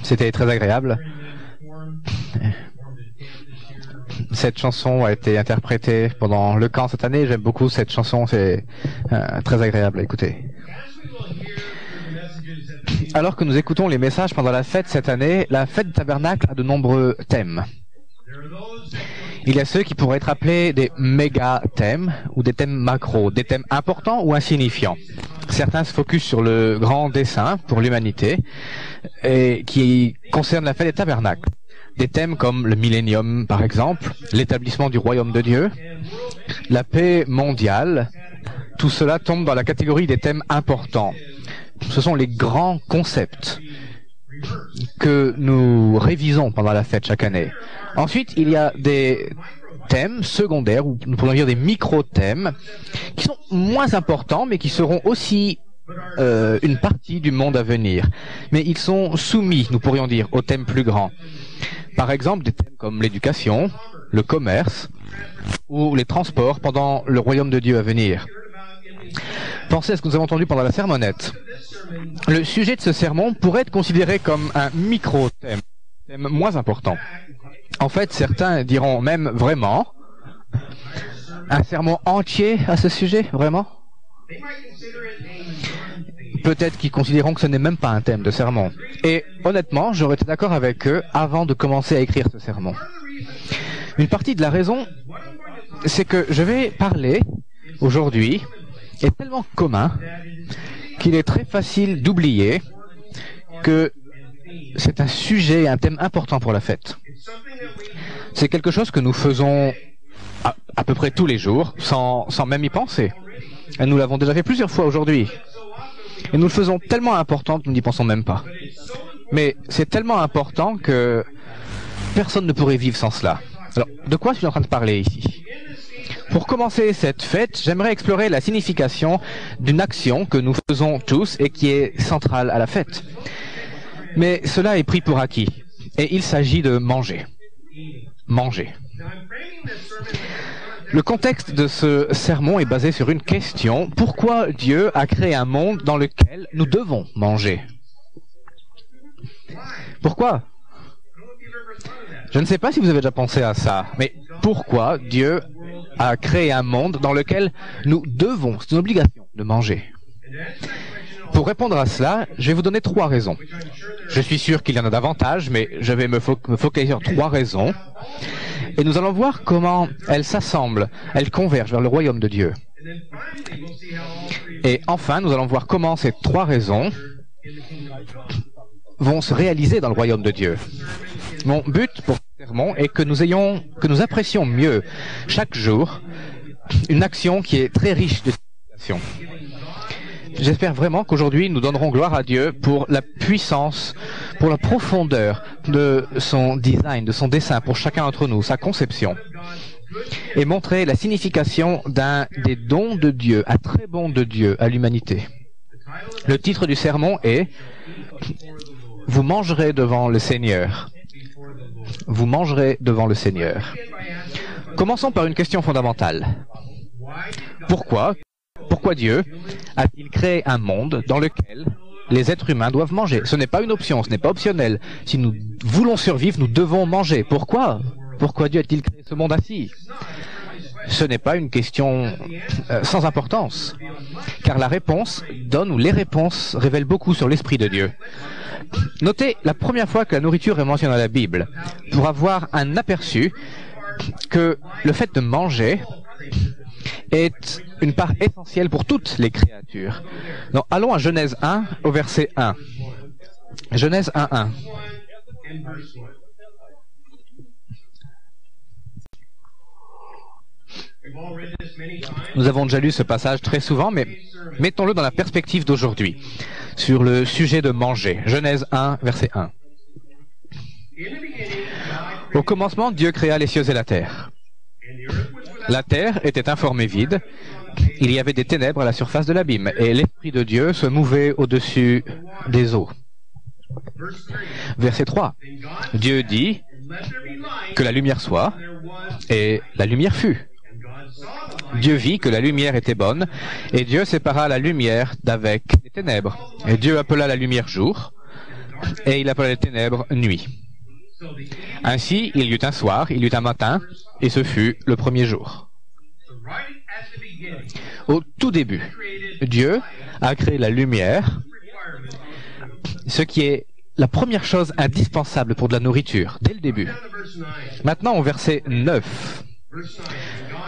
C'était très agréable. Cette chanson a été interprétée pendant le camp cette année. J'aime beaucoup cette chanson, c'est très agréable à écouter. Alors que nous écoutons les messages pendant la fête cette année, la fête du tabernacle a de nombreux thèmes. Il y a ceux qui pourraient être appelés des méga-thèmes ou des thèmes macro, des thèmes importants ou insignifiants. Certains se focusent sur le grand dessein pour l'humanité et qui concerne la fête des tabernacles. Des thèmes comme le millénium, par exemple, l'établissement du royaume de Dieu, la paix mondiale, tout cela tombe dans la catégorie des thèmes importants. Ce sont les grands concepts que nous révisons pendant la fête chaque année. Ensuite, il y a des thèmes secondaires, ou nous pourrions dire des micro-thèmes, qui sont moins importants, mais qui seront aussi une partie du monde à venir. Mais ils sont soumis, nous pourrions dire, aux thèmes plus grands. Par exemple, des thèmes comme l'éducation, le commerce, ou les transports pendant le royaume de Dieu à venir. Pensez à ce que nous avons entendu pendant la sermonnette. Le sujet de ce sermon pourrait être considéré comme un micro-thème, thème moins important. En fait, certains diront même vraiment un sermon entier à ce sujet, vraiment. Peut-être qu'ils considéreront que ce n'est même pas un thème de sermon. Et honnêtement, j'aurais été d'accord avec eux avant de commencer à écrire ce sermon. Une partie de la raison, c'est que je vais parler aujourd'hui est tellement commun qu'il est très facile d'oublier que c'est un sujet, un thème important pour la fête. C'est quelque chose que nous faisons à peu près tous les jours, sans même y penser. Et nous l'avons déjà fait plusieurs fois aujourd'hui. Et nous le faisons tellement important que nous n'y pensons même pas. Mais c'est tellement important que personne ne pourrait vivre sans cela. Alors, de quoi suis-je en train de parler ici ? Pour commencer cette fête, j'aimerais explorer la signification d'une action que nous faisons tous et qui est centrale à la fête. Mais cela est pris pour acquis. Et il s'agit de manger. Manger. Le contexte de ce sermon est basé sur une question. Pourquoi Dieu a créé un monde dans lequel nous devons manger? Pourquoi? Je ne sais pas si vous avez déjà pensé à ça, mais pourquoi Dieu a créé un monde dans lequel nous devons, c'est une obligation, de manger? Pour répondre à cela, je vais vous donner 3 raisons. Je suis sûr qu'il y en a davantage, mais je vais me focaliser sur 3 raisons. Et nous allons voir comment elles s'assemblent, elles convergent vers le royaume de Dieu. Et enfin, nous allons voir comment ces 3 raisons vont se réaliser dans le royaume de Dieu. Mon but pour ce sermon est que nous apprécions mieux chaque jour une action qui est très riche de signification. J'espère vraiment qu'aujourd'hui nous donnerons gloire à Dieu pour la puissance, pour la profondeur de son design, de son dessein pour chacun d'entre nous, sa conception. Et montrer la signification d'un des dons de Dieu, un très bon de Dieu à l'humanité. Le titre du sermon est « Vous mangerez devant le Seigneur ». Vous mangerez devant le Seigneur. Commençons par une question fondamentale. Pourquoi Dieu a-t-il créé un monde dans lequel les êtres humains doivent manger? Ce n'est pas une option, ce n'est pas optionnel. Si nous voulons survivre, nous devons manger. Pourquoi Dieu a-t-il créé ce monde ainsi? Ce n'est pas une question sans importance, car la réponse donne, ou les réponses révèlent beaucoup sur l'Esprit de Dieu. Notez la première fois que la nourriture est mentionnée dans la Bible, pour avoir un aperçu que le fait de manger est une part essentielle pour toutes les créatures. Donc, allons à Genèse 1 au verset 1. Genèse 1:1. Nous avons déjà lu ce passage très souvent, mais mettons-le dans la perspective d'aujourd'hui, sur le sujet de manger. Genèse 1, verset 1. Au commencement, Dieu créa les cieux et la terre. La terre était informée vide, il y avait des ténèbres à la surface de l'abîme, et l'Esprit de Dieu se mouvait au-dessus des eaux. Verset 3. Dieu dit que la lumière soit, et la lumière fut. Dieu vit que la lumière était bonne, et Dieu sépara la lumière d'avec les ténèbres. Et Dieu appela la lumière jour, et il appela les ténèbres nuit. Ainsi, il y eut un soir, il y eut un matin, et ce fut le premier jour. Au tout début, Dieu a créé la lumière, ce qui est la première chose indispensable pour de la nourriture, dès le début. Maintenant, au verset 9.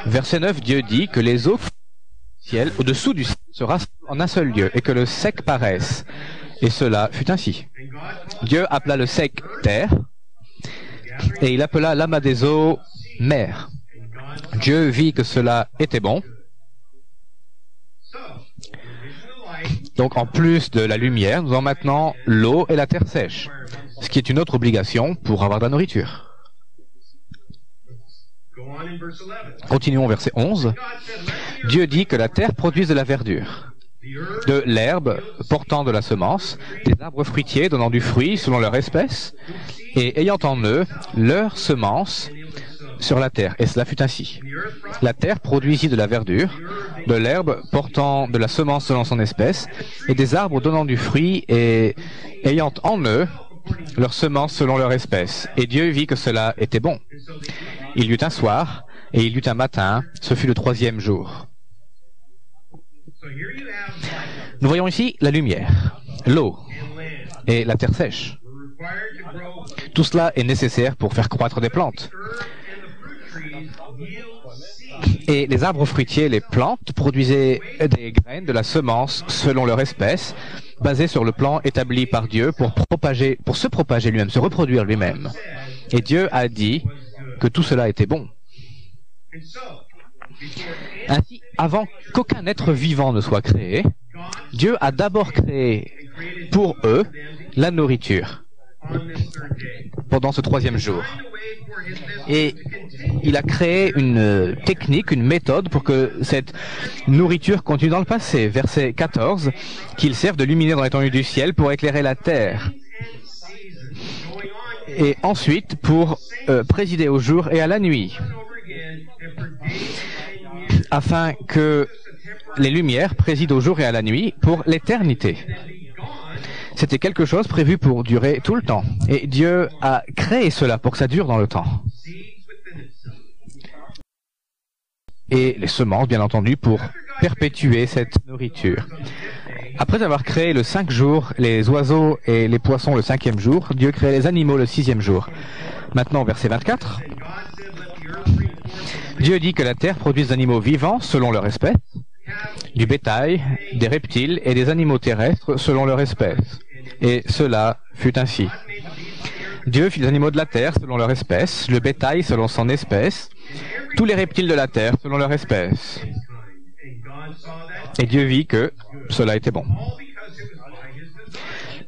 Verset 9, Dieu dit que les eaux du ciel, au-dessous du ciel, se rassemblent en un seul lieu, et que le sec paraisse. Et cela fut ainsi. Dieu appela le sec terre, et il appela l'amas des eaux mer. Dieu vit que cela était bon. Donc en plus de la lumière, nous avons maintenant l'eau et la terre sèche, ce qui est une autre obligation pour avoir de la nourriture. Continuons au verset 11. Dieu dit que la terre produise de la verdure, de l'herbe portant de la semence, des arbres fruitiers donnant du fruit selon leur espèce, et ayant en eux leur semence sur la terre. Et cela fut ainsi. La terre produisit de la verdure, de l'herbe portant de la semence selon son espèce, et des arbres donnant du fruit et ayant en eux leur semence selon leur espèce. Et Dieu vit que cela était bon. Il y eut un soir, et il y eut un matin, ce fut le troisième jour. Nous voyons ici la lumière, l'eau et la terre sèche. Tout cela est nécessaire pour faire croître des plantes. Et les arbres fruitiers, les plantes, produisaient des graines de la semence selon leur espèce, basées sur le plan établi par Dieu pour se propager lui-même, se reproduire lui-même. Et Dieu a dit que tout cela était bon. Ainsi, avant qu'aucun être vivant ne soit créé, Dieu a d'abord créé pour eux la nourriture pendant ce troisième jour. Et il a créé une technique, une méthode pour que cette nourriture continue dans le passé. Verset 14, qu'il serve de luminaire dans l'étendue du ciel pour éclairer la terre. Et ensuite pour présider au jour et à la nuit, afin que les lumières président au jour et à la nuit pour l'éternité. C'était quelque chose prévu pour durer tout le temps. Et Dieu a créé cela pour que ça dure dans le temps. Et les semences, bien entendu, pour perpétuer cette nourriture. Après avoir créé le 5 jours, les oiseaux et les poissons le 5e jour, Dieu crée les animaux le 6e jour. Maintenant, verset 24. Dieu dit que la terre produise des animaux vivants selon leur espèce, du bétail, des reptiles et des animaux terrestres selon leur espèce. Et cela fut ainsi. Dieu fit les animaux de la terre selon leur espèce, le bétail selon son espèce, tous les reptiles de la terre selon leur espèce. Et Dieu vit que cela était bon.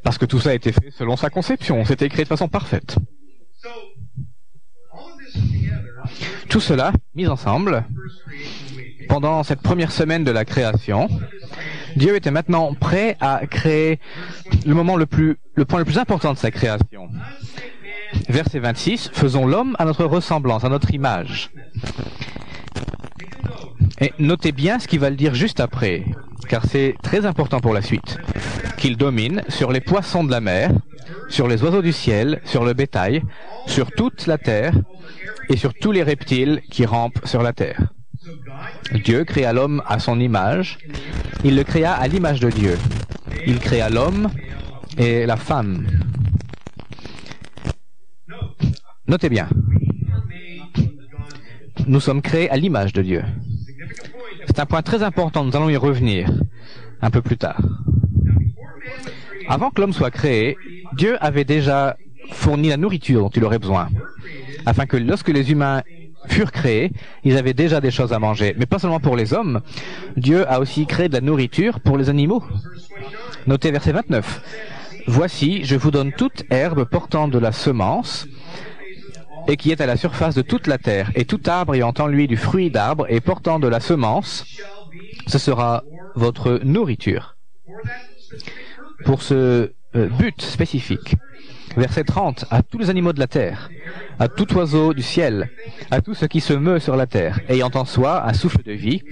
Parce que tout ça a été fait selon sa conception, c'était créé de façon parfaite. Tout cela, mis ensemble, pendant cette première semaine de la création, Dieu était maintenant prêt à créer le point le plus important de sa création. Verset 26, faisons l'homme à notre ressemblance, à notre image. Et notez bien ce qu'il va le dire juste après, car c'est très important pour la suite. Qu'il domine sur les poissons de la mer, sur les oiseaux du ciel, sur le bétail, sur toute la terre et sur tous les reptiles qui rampent sur la terre. Dieu créa l'homme à son image. Il le créa à l'image de Dieu. Il créa l'homme et la femme. Notez bien. Nous sommes créés à l'image de Dieu. C'est un point très important, nous allons y revenir un peu plus tard. Avant que l'homme soit créé, Dieu avait déjà fourni la nourriture dont il aurait besoin, afin que lorsque les humains furent créés, ils avaient déjà des choses à manger. Mais pas seulement pour les hommes, Dieu a aussi créé de la nourriture pour les animaux. Notez verset 29. Voici, je vous donne toute herbe portant de la semence, et qui est à la surface de toute la terre, et tout arbre ayant en lui du fruit d'arbre et portant de la semence, ce sera votre nourriture. Pour ce but spécifique. Verset 30, à tous les animaux de la terre, à tout oiseau du ciel, à tout ce qui se meut sur la terre, ayant en soi un souffle de vie,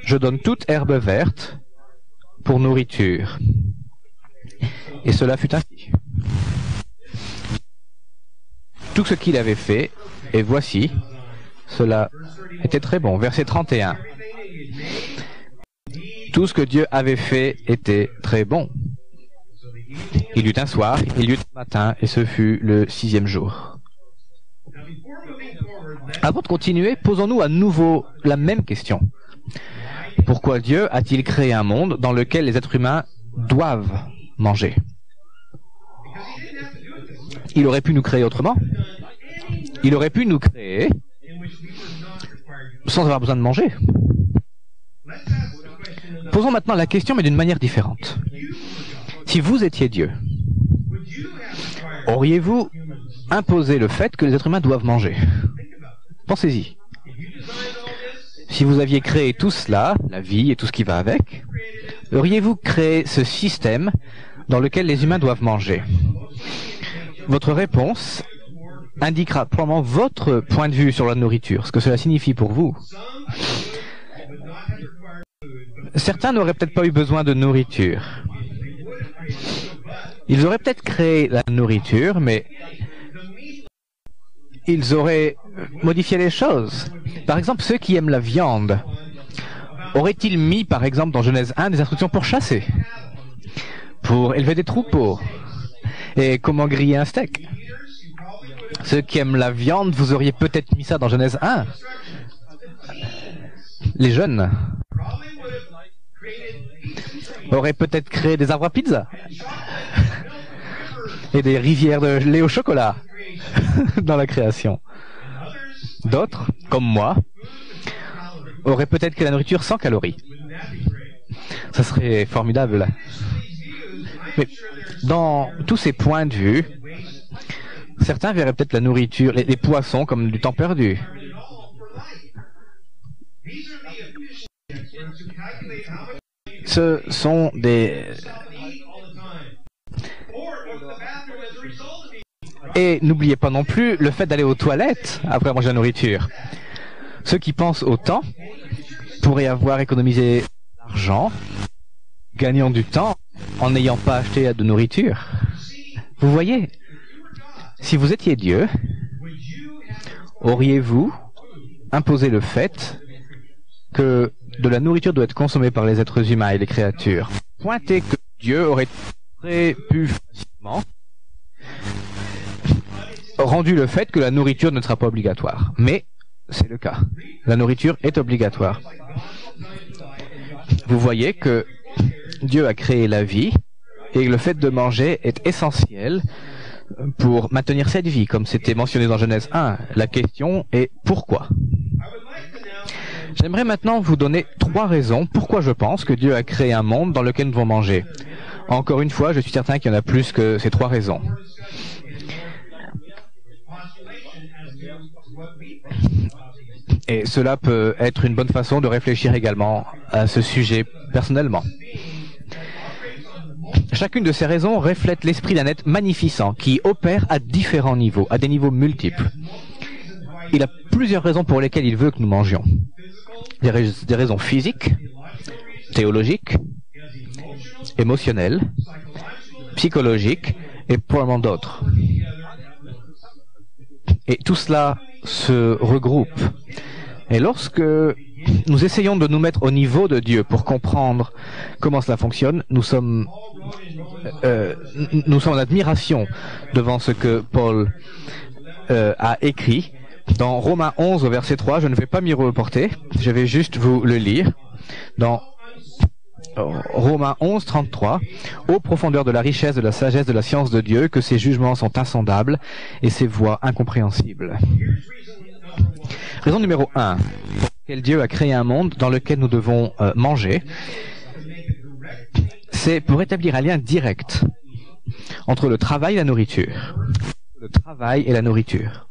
je donne toute herbe verte pour nourriture. Et cela fut ainsi. tout ce qu'il avait fait, et voici, cela était très bon. Verset 31. Tout ce que Dieu avait fait était très bon. Il y eut un soir, il y eut un matin, et ce fut le 6e jour. Avant de continuer, posons-nous à nouveau la même question. Pourquoi Dieu a-t-il créé un monde dans lequel les êtres humains doivent manger? Il aurait pu nous créer autrement. Il aurait pu nous créer sans avoir besoin de manger. Posons maintenant la question, mais d'une manière différente. Si vous étiez Dieu, auriez-vous imposé le fait que les êtres humains doivent manger? Pensez-y. Si vous aviez créé tout cela, la vie et tout ce qui va avec, auriez-vous créé ce système dans lequel les humains doivent manger? Votre réponse indiquera probablement votre point de vue sur la nourriture, ce que cela signifie pour vous. Certains n'auraient peut-être pas eu besoin de nourriture. Ils auraient peut-être créé la nourriture, mais ils auraient modifié les choses. Par exemple, ceux qui aiment la viande, auraient-ils mis, par exemple, dans Genèse 1, des instructions pour chasser, pour élever des troupeaux, et comment griller un steak? Ceux qui aiment la viande, vous auriez peut-être mis ça dans Genèse 1. Les jeunes auraient peut-être créé des arbres à pizza et des rivières de lait au chocolat dans la création. D'autres, comme moi, auraient peut-être créé la nourriture sans calories. Ça serait formidable. Mais dans tous ces points de vue, certains verraient peut-être la nourriture, les poissons comme du temps perdu. Ce sont des... Et n'oubliez pas non plus le fait d'aller aux toilettes après manger la nourriture. Ceux qui pensent au temps pourraient avoir économisé de l'argent, gagnant du temps en n'ayant pas acheté de nourriture. Vous voyez, si vous étiez Dieu, auriez-vous imposé le fait que de la nourriture doit être consommée par les êtres humains et les créatures? Pointez que Dieu aurait très pu facilement rendu le fait que la nourriture ne sera pas obligatoire. Mais c'est le cas. La nourriture est obligatoire. Vous voyez que Dieu a créé la vie et le fait de manger est essentiel pour maintenir cette vie, comme c'était mentionné dans Genèse 1. La question est pourquoi? J'aimerais maintenant vous donner 3 raisons pourquoi je pense que Dieu a créé un monde dans lequel nous devons manger. Encore une fois, je suis certain qu'il y en a plus que ces 3 raisons. Et cela peut être une bonne façon de réfléchir également à ce sujet personnellement. Chacune de ces raisons reflète l'esprit d'un être magnificent qui opère à différents niveaux, à des niveaux multiples. Il a plusieurs raisons pour lesquelles il veut que nous mangions. Des raisons physiques, théologiques, émotionnelles, psychologiques et probablement d'autres. Et tout cela se regroupe. Et lorsque nous essayons de nous mettre au niveau de Dieu pour comprendre comment cela fonctionne, nous sommes en admiration devant ce que Paul a écrit dans Romains 11 au verset 3. Je ne vais pas m'y reporter, je vais juste vous le lire. Dans Romains 11, 33, « Ô profondeur de la richesse, de la sagesse, de la science de Dieu, que ses jugements sont insondables et ses voies incompréhensibles. » Raison numéro 1, pour laquelle Dieu a créé un monde dans lequel nous devons manger, c'est pour établir un lien direct entre le travail et la nourriture. Le travail et la nourriture.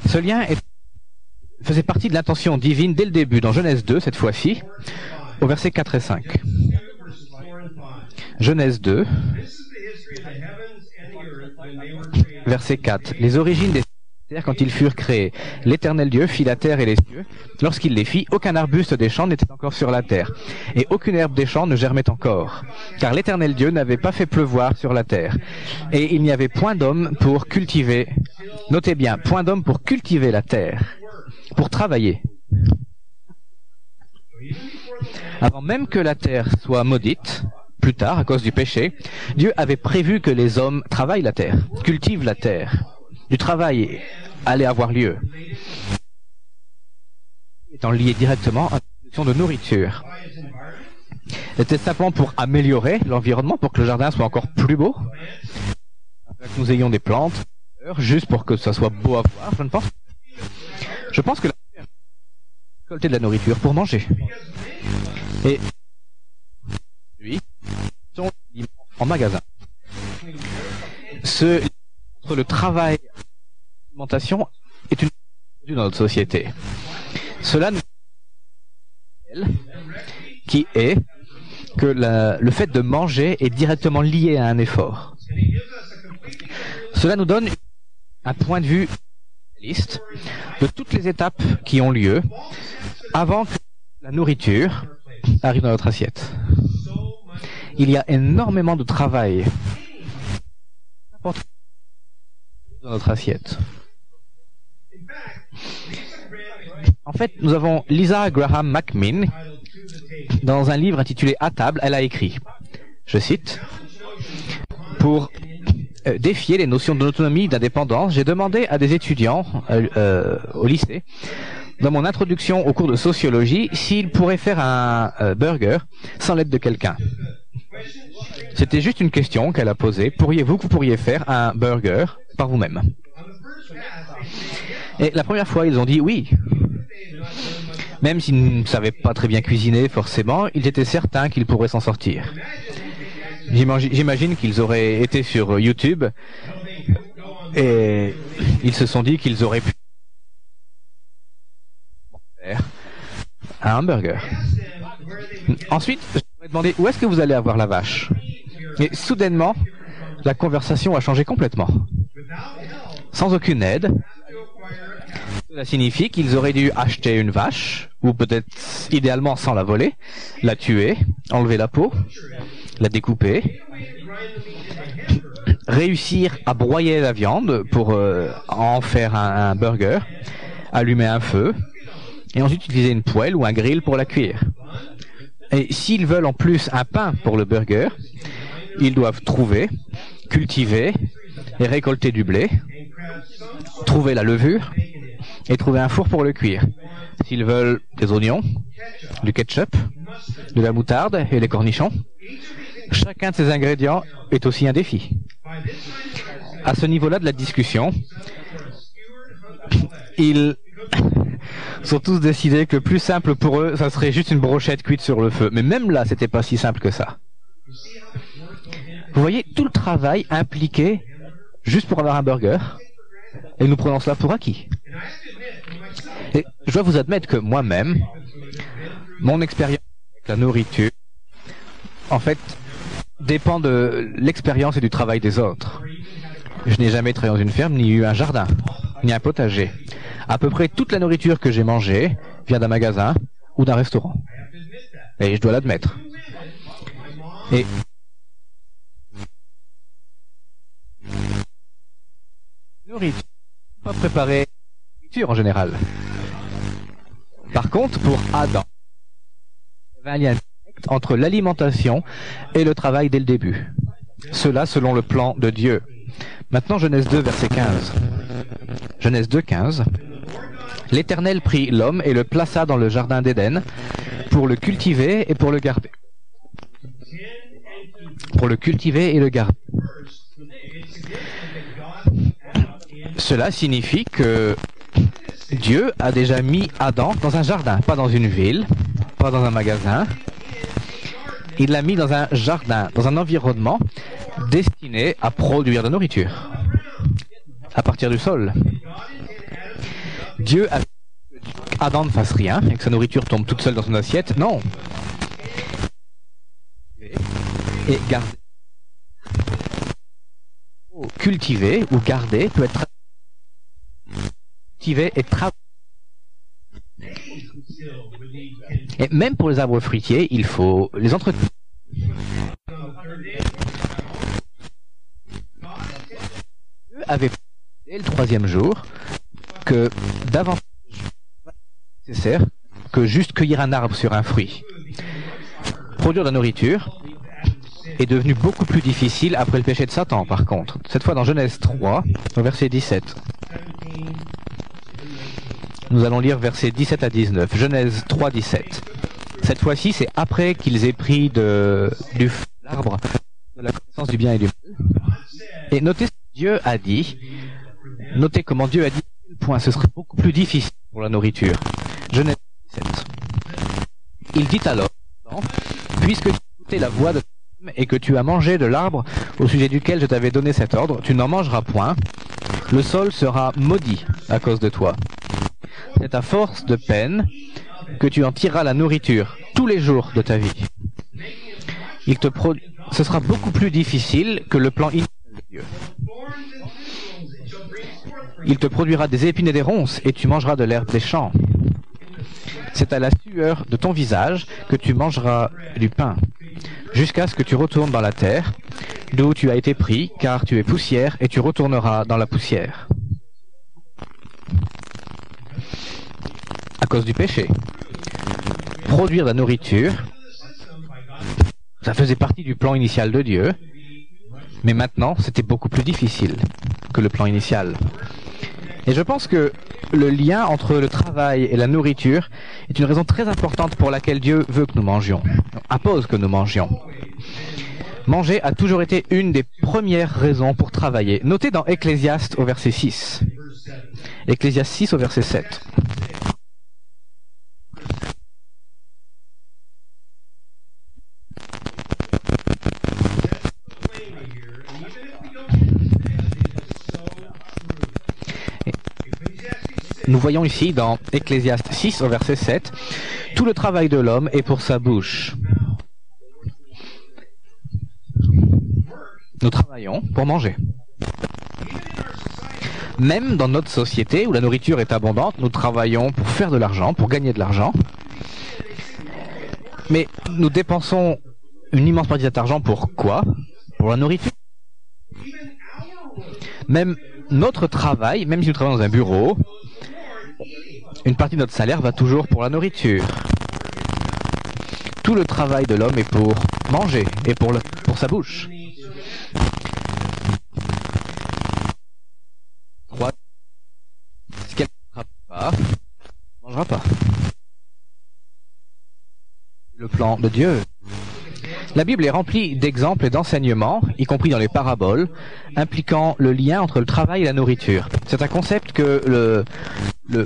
Ce lien faisait partie de l'intention divine dès le début, dans Genèse 2, cette fois-ci, au verset 4 et 5. Genèse 2, verset 4. Les origines des quand ils furent créés. L'Éternel Dieu fit la terre et les cieux. Lorsqu'il les fit, aucun arbuste des champs n'était encore sur la terre, et aucune herbe des champs ne germait encore, car l'Éternel Dieu n'avait pas fait pleuvoir sur la terre. Et il n'y avait point d'homme pour cultiver, notez bien, point d'homme pour cultiver la terre, pour travailler. Avant même que la terre soit maudite, plus tard, à cause du péché, Dieu avait prévu que les hommes travaillent la terre, cultivent la terre. Du travail allait avoir lieu, étant lié directement à la production de nourriture. C'était simplement pour améliorer l'environnement, pour que le jardin soit encore plus beau, que nous ayons des plantes, juste pour que ça soit beau à voir, je ne pense. Je pense que la terre récolter de la nourriture pour manger. Et lui, sont en magasin. Entre le travail et l'alimentation est une dans notre société. Cela nous qui est que le fait de manger est directement lié à un effort. Cela nous donne un point de vue réaliste de toutes les étapes qui ont lieu avant que la nourriture arrive dans notre assiette. Il y a énormément de travail dans notre assiette. En fait, nous avons Lisa Graham McMinn, dans un livre intitulé À table, elle a écrit, je cite, pour défier les notions d'autonomie et d'indépendance, j'ai demandé à des étudiants au lycée, dans mon introduction au cours de sociologie, s'ils pourraient faire un burger sans l'aide de quelqu'un. C'était juste une question qu'elle a posée. Vous pourriez faire un burger par vous-même? Et la première fois, ils ont dit oui. Même s'ils ne savaient pas très bien cuisiner, forcément, ils étaient certains qu'ils pourraient s'en sortir. J'imagine qu'ils auraient été sur YouTube et ils se sont dit qu'ils auraient pu faire un hamburger. Ensuite, je leur ai demandé où est-ce que vous allez avoir la vache? Et soudainement, la conversation a changé complètement. Sans aucune aide. Cela signifie qu'ils auraient dû acheter une vache, ou peut-être idéalement sans la voler, la tuer, enlever la peau, la découper, réussir à broyer la viande pour en faire un burger, allumer un feu, et ensuite utiliser une poêle ou un grill pour la cuire. Et s'ils veulent en plus un pain pour le burger, ils doivent trouver, cultiver et récolter du blé, trouver la levure et trouver un four pour le cuire. S'ils veulent des oignons, du ketchup, de la moutarde et des cornichons, chacun de ces ingrédients est aussi un défi. À ce niveau-là de la discussion, ils sont tous décidés que le plus simple pour eux, ça serait juste une brochette cuite sur le feu. Mais même là, c'était pas si simple que ça. Vous voyez tout le travail impliqué juste pour avoir un burger, et nous prenons cela pour acquis. Et je dois vous admettre que moi-même, mon expérience avec la nourriture, en fait, dépend de l'expérience et du travail des autres. Je n'ai jamais travaillé dans une ferme, ni eu un jardin, ni un potager. À peu près toute la nourriture que j'ai mangée vient d'un magasin ou d'un restaurant. Et je dois l'admettre. Et nourriture, pas préparer nourriture en général. Par contre, pour Adam, il y avait un lien direct entre l'alimentation et le travail dès le début. Cela selon le plan de Dieu. Maintenant, Genèse 2, verset 15. Genèse 2, 15. L'Éternel prit l'homme et le plaça dans le jardin d'Éden pour le cultiver et pour le garder. Pour le cultiver et le garder. Cela signifie que Dieu a déjà mis Adam dans un jardin, pas dans une ville, pas dans un magasin. Il l'a mis dans un jardin, dans un environnement destiné à produire de la nourriture, à partir du sol. Dieu a fait que Adam ne fasse rien et que sa nourriture tombe toute seule dans son assiette. Non. Et garder, cultiver ou garder peut être cultiver et travailler. Et même pour les arbres fruitiers, il faut les entretenir. Dieu avait dès le troisième jour que davantage nécessaire que juste cueillir un arbre sur un fruit. Produire de la nourriture est devenu beaucoup plus difficile après le péché de Satan, par contre. Cette fois dans Genèse 3, au verset 17. Nous allons lire versets 17 à 19. Genèse 3, 17. Cette fois-ci, c'est après qu'ils aient pris de l'arbre de la connaissance du bien et du mal. Et notez ce que Dieu a dit. Notez comment Dieu a dit à quel point ce serait beaucoup plus difficile pour la nourriture. Genèse 17. Il dit alors, puisque tu as écouté la voix de ta femme et que tu as mangé de l'arbre au sujet duquel je t'avais donné cet ordre, tu n'en mangeras point. Le sol sera maudit à cause de toi. C'est à force de peine que tu en tireras la nourriture tous les jours de ta vie. Ce sera beaucoup plus difficile que le plan initial de Dieu. Il te produira des épines et des ronces, et tu mangeras de l'herbe des champs. C'est à la sueur de ton visage que tu mangeras du pain, jusqu'à ce que tu retournes dans la terre, d'où tu as été pris, car tu es poussière, et tu retourneras dans la poussière. À cause du péché. Produire de la nourriture, ça faisait partie du plan initial de Dieu, mais maintenant c'était beaucoup plus difficile que le plan initial. Et je pense que le lien entre le travail et la nourriture est une raison très importante pour laquelle Dieu veut que nous mangions, impose que nous mangions. Manger a toujours été une des premières raisons pour travailler. Notez dans Ecclésiaste au verset 6. Ecclésiaste 6 au verset 7. Nous voyons ici dans Ecclésiaste 6 au verset 7, « Tout le travail de l'homme est pour sa bouche. » Nous travaillons pour manger. Même dans notre société où la nourriture est abondante, nous travaillons pour faire de l'argent, pour gagner de l'argent. Mais nous dépensons une immense partie de cet argent pour quoi? Pour la nourriture. Même notre travail, même si nous travaillons dans un bureau, une partie de notre salaire va toujours pour la nourriture. Tout le travail de l'homme est pour manger et pour sa bouche. Si quelqu'un ne travaille pas, ne mangera pas. Le plan de Dieu. La Bible est remplie d'exemples et d'enseignements, y compris dans les paraboles, impliquant le lien entre le travail et la nourriture. C'est un concept que le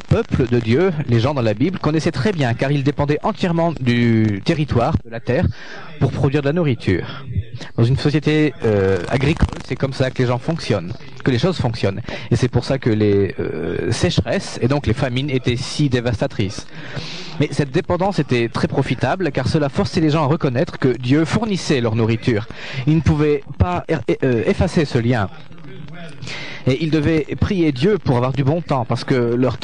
peuple de Dieu, les gens dans la Bible, connaissaient très bien, car ils dépendaient entièrement du territoire, de la terre, pour produire de la nourriture. Dans une société agricole, c'est comme ça que les gens fonctionnent, que les choses fonctionnent. Et c'est pour ça que les sécheresses et donc les famines étaient si dévastatrices. Mais cette dépendance était très profitable, car cela forçait les gens à reconnaître que Dieu fournissait leur nourriture. Ils ne pouvaient pas effacer ce lien. Et ils devaient prier Dieu pour avoir du bon temps, parce que leur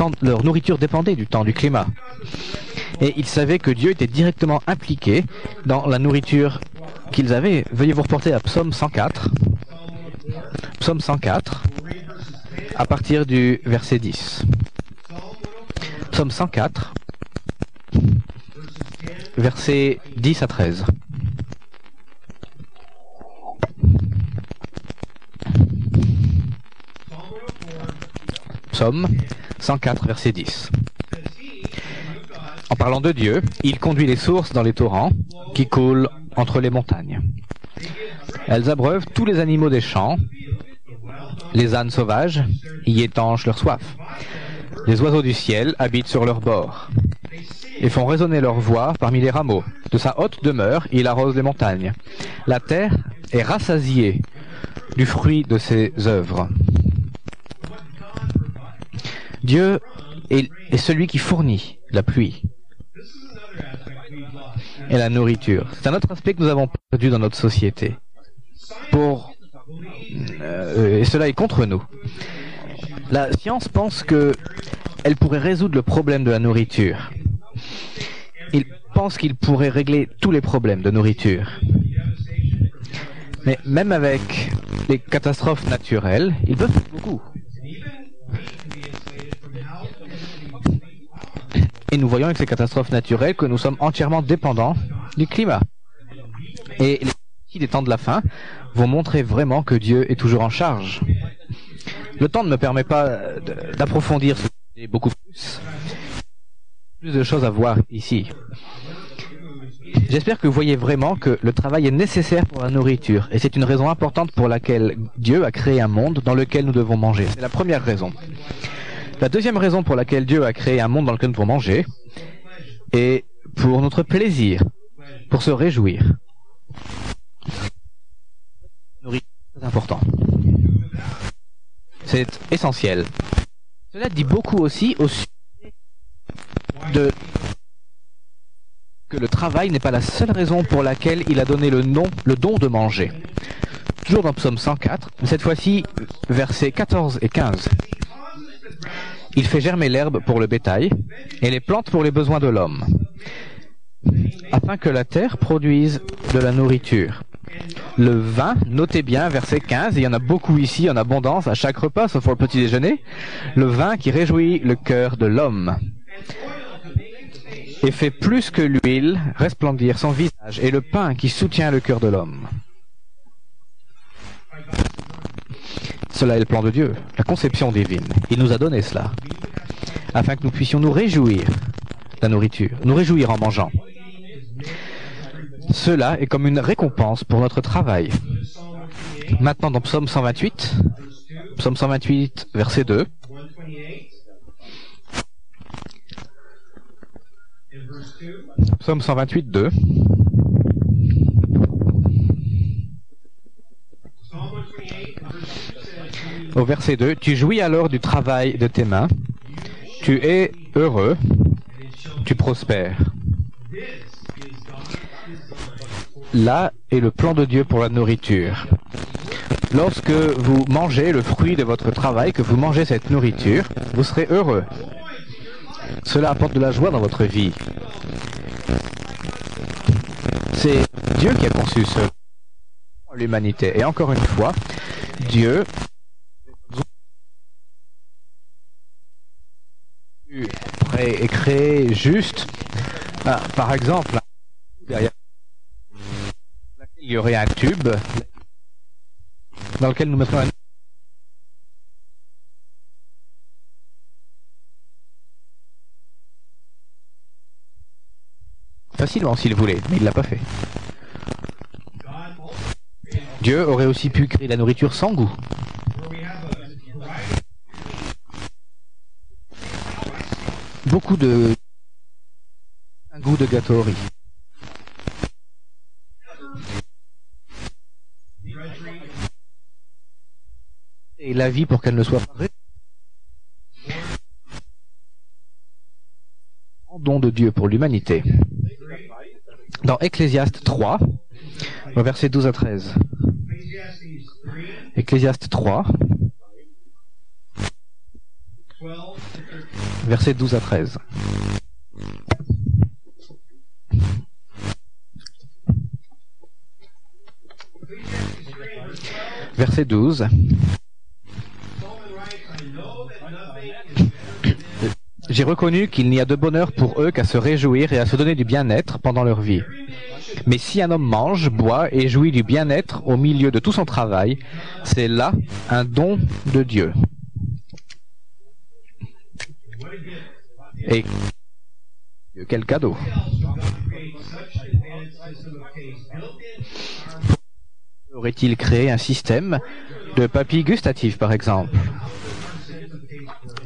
nourriture dépendait du temps, du climat. Et ils savaient que Dieu était directement impliqué dans la nourriture qu'ils avaient. Veuillez vous reporter à Psaume 104. Psaume 104, à partir du verset 10. Psaume 104, versets 10 à 13. Psaume 104, verset 10. En parlant de Dieu, il conduit les sources dans les torrents qui coulent entre les montagnes. Elles abreuvent tous les animaux des champs. Les ânes sauvages y étanchent leur soif. Les oiseaux du ciel habitent sur leurs bords et font résonner leur voix parmi les rameaux. De sa haute demeure, il arrose les montagnes. La terre est rassasiée du fruit de ses œuvres. Dieu est celui qui fournit la pluie et la nourriture. C'est un autre aspect que nous avons perdu dans notre société. Et cela est contre nous. La science pense que elle pourrait résoudre le problème de la nourriture. Ils pensent qu'ils pourraient régler tous les problèmes de nourriture. Mais même avec les catastrophes naturelles, ils peuvent faire beaucoup. Et nous voyons avec ces catastrophes naturelles que nous sommes entièrement dépendants du climat. Et les récits des temps de la fin vont montrer vraiment que Dieu est toujours en charge. Le temps ne me permet pas d'approfondir ce sujet beaucoup plus. Plus de choses à voir ici. J'espère que vous voyez vraiment que le travail est nécessaire pour la nourriture. Et c'est une raison importante pour laquelle Dieu a créé un monde dans lequel nous devons manger. C'est la première raison. La deuxième raison pour laquelle Dieu a créé un monde dans lequel nous devons manger est pour notre plaisir, pour se réjouir. C'est important. C'est essentiel. Cela dit beaucoup aussi au sujet de que le travail n'est pas la seule raison pour laquelle il a donné le don de manger. Toujours dans Psaume 104, mais cette fois-ci, versets 14 et 15. Il fait germer l'herbe pour le bétail et les plantes pour les besoins de l'homme, afin que la terre produise de la nourriture. Le vin, notez bien, verset 15, il y en a beaucoup ici en abondance à chaque repas, sauf pour le petit déjeuner. Le vin qui réjouit le cœur de l'homme et fait plus que l'huile resplendir son visage, et le pain qui soutient le cœur de l'homme. Cela est le plan de Dieu, la conception divine. Il nous a donné cela, afin que nous puissions nous réjouir de la nourriture, nous réjouir en mangeant. Cela est comme une récompense pour notre travail. Maintenant dans Psaume 128, verset 2. Psaume 128, 2. Au verset 2, tu jouis alors du travail de tes mains, tu es heureux, tu prospères. Là est le plan de Dieu pour la nourriture. Lorsque vous mangez le fruit de votre travail, que vous mangez cette nourriture, vous serez heureux. Cela apporte de la joie dans votre vie. C'est Dieu qui a conçu l'humanité. Et encore une fois, Dieu est créé juste, par exemple, derrière il y aurait un tube dans lequel nous mettrons un facilement s'il voulait, mais il l'a pas fait. Dieu aurait aussi pu créer la nourriture sans goût. Beaucoup de un goût de gâteaurie. Et la vie pour qu'elle ne soit pas en don de Dieu pour l'humanité. Dans Ecclésiaste 3, au verset 12 à 13. Ecclésiaste 3, verset 12 à 13. Verset 12. J'ai reconnu qu'il n'y a de bonheur pour eux qu'à se réjouir et à se donner du bien-être pendant leur vie. Mais si un homme mange, boit et jouit du bien-être au milieu de tout son travail, c'est là un don de Dieu. Et quel cadeau! Aurait-il créé un système de papilles gustatives, par exemple?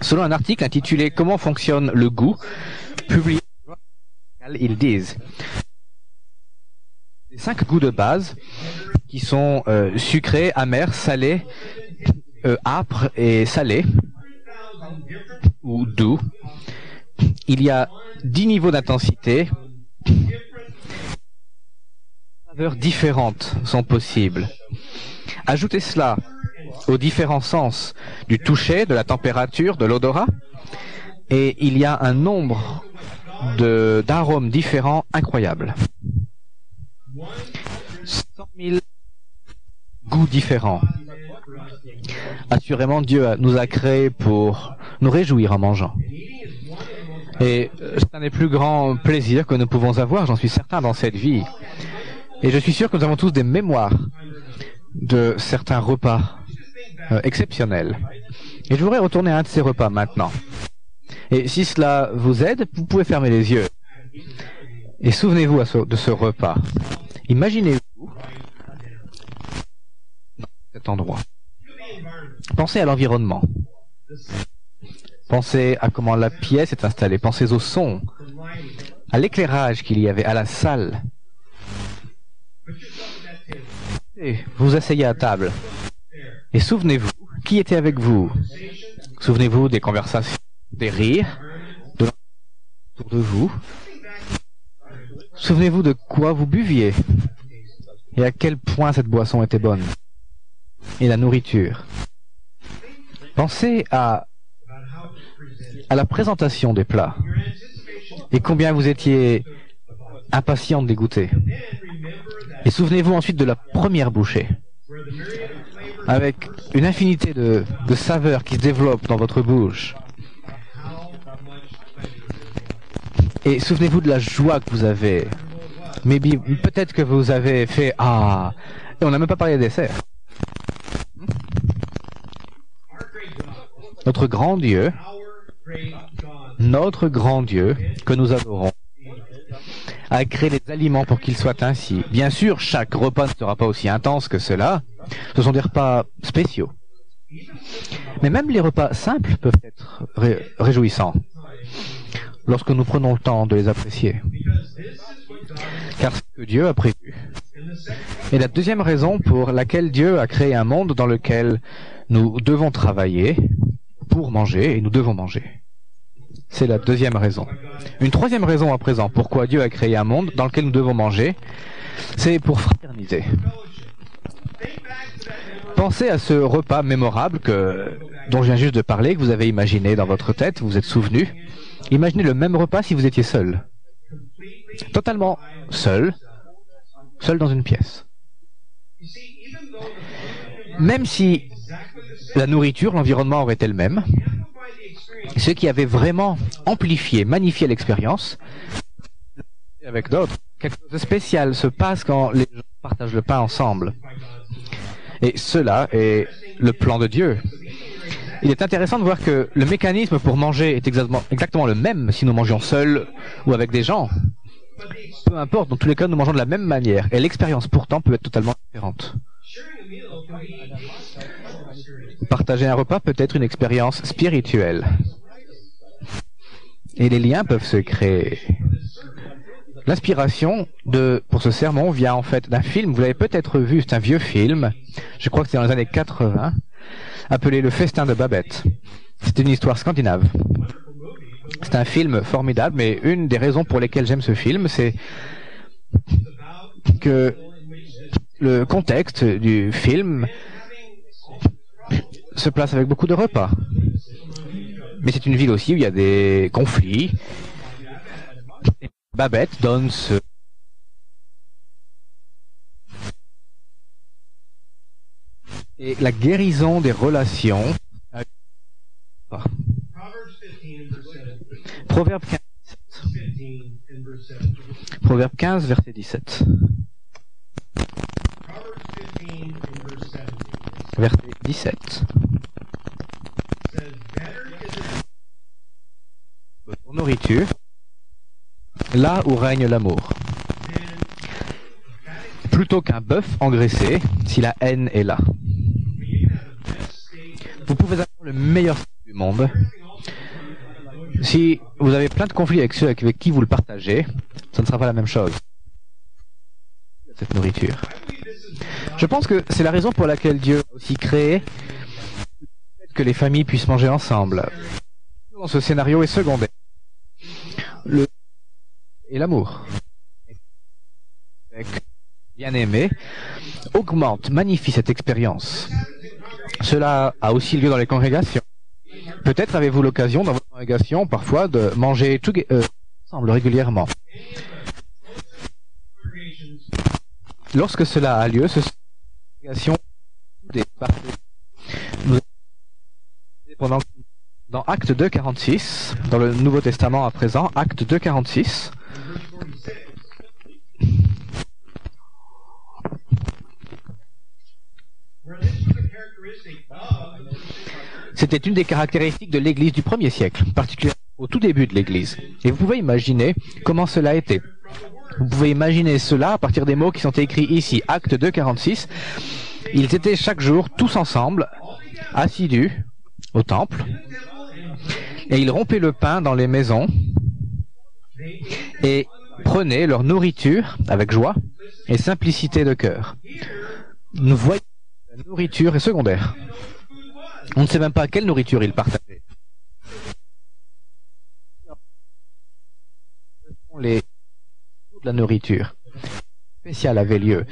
Selon un article intitulé « Comment fonctionne le goût », publié, ils disent les 5 goûts de base qui sont sucrés, amers, salés, âpres et salés, ou doux. Il y a 10 niveaux d'intensité. Saveurs différentes sont possibles. Ajoutez cela aux différents sens du toucher, de la température, de l'odorat, Et il y a un nombre d'arômes différents incroyables. 100 000 goûts différents. Assurément, Dieu nous a créés pour nous réjouir en mangeant. Et c'est un des plus grands plaisirs que nous pouvons avoir, j'en suis certain, dans cette vie. Et je suis sûr que nous avons tous des mémoires de certains repas exceptionnels. Et je voudrais retourner à un de ces repas maintenant. Et si cela vous aide, vous pouvez fermer les yeux. Et souvenez-vous de ce repas. Imaginez-vous dans cet endroit. Pensez à l'environnement. Pensez à comment la pièce est installée. Pensez au son, à l'éclairage qu'il y avait, à la salle. Et vous vous asseyez à table. Et souvenez-vous, qui était avec vous? Souvenez-vous des conversations, des rires, de autour de vous. Souvenez-vous de quoi vous buviez et à quel point cette boisson était bonne. Et la nourriture. Pensez à la présentation des plats et combien vous étiez impatient de les goûter. Et souvenez-vous ensuite de la première bouchée, avec une infinité de saveurs qui se développent dans votre bouche. Et souvenez-vous de la joie que vous avez. Mais peut-être que vous avez fait « Ah !» et on n'a même pas parlé des desserts. Notre grand Dieu que nous adorons, a créé les aliments pour qu'ils soient ainsi. Bien sûr, chaque repas ne sera pas aussi intense que cela. Ce sont des repas spéciaux. Mais même les repas simples peuvent être réjouissants lorsque nous prenons le temps de les apprécier. Car c'est ce que Dieu a prévu. Et la deuxième raison pour laquelle Dieu a créé un monde dans lequel nous devons travailler pour manger et nous devons manger. C'est la deuxième raison. Une troisième raison à présent pourquoi Dieu a créé un monde dans lequel nous devons manger, c'est pour fraterniser. Pensez à ce repas mémorable dont je viens juste de parler, que vous avez imaginé dans votre tête, vous vous êtes souvenu. Imaginez le même repas si vous étiez seul. Totalement seul dans une pièce. Même si la nourriture, l'environnement aurait été le même, ce qui avait vraiment amplifié, magnifié l'expérience, avec d'autres, quelque chose de spécial se passe quand les gens partagent le pain ensemble. Et cela est le plan de Dieu. Il est intéressant de voir que le mécanisme pour manger est exactement le même si nous mangions seuls ou avec des gens. Peu importe, dans tous les cas, nous mangeons de la même manière. Et l'expérience, pourtant, peut être totalement différente. Partager un repas peut être une expérience spirituelle. Et les liens peuvent se créer. L'inspiration pour ce sermon vient en fait d'un film, vous l'avez peut-être vu, c'est un vieux film, je crois que c'est dans les années 80, appelé Le Festin de Babette. C'est une histoire scandinave. C'est un film formidable, mais une des raisons pour lesquelles j'aime ce film, c'est que le contexte du film se place avec beaucoup de repas. Mais c'est une ville aussi où il y a des conflits. Babette donne et la guérison des relations. Proverbe 15, verset 17. Verset 17. Nourriture, là où règne l'amour. Plutôt qu'un bœuf engraissé, si la haine est là. Vous pouvez avoir le meilleur du monde. Si vous avez plein de conflits avec ceux avec qui vous le partagez, ça ne sera pas la même chose. Cette nourriture. Je pense que c'est la raison pour laquelle Dieu a aussi créé que les familles puissent manger ensemble. Dans ce scénario est secondaire. Et l'amour, bien-aimé, augmente, magnifie cette expérience. Cela a aussi lieu dans les congrégations. Peut-être avez-vous l'occasion dans votre congrégation parfois de manger ensemble régulièrement. Lorsque cela a lieu, ce sont des congrégations dans Acte 2,46, dans le Nouveau Testament à présent, Acte 2,46. C'était une des caractéristiques de l'Église du 1er siècle, particulièrement au tout début de l'Église. Et vous pouvez imaginer comment cela était. Vous pouvez imaginer cela à partir des mots qui sont écrits ici, Acte 2,46. Ils étaient chaque jour tous ensemble, assidus au temple, et ils rompaient le pain dans les maisons et prenaient leur nourriture avec joie et simplicité de cœur. Nous voyons que la nourriture est secondaire. On ne sait même pas quelle nourriture ils partageaient. La nourriture spéciale avait lieu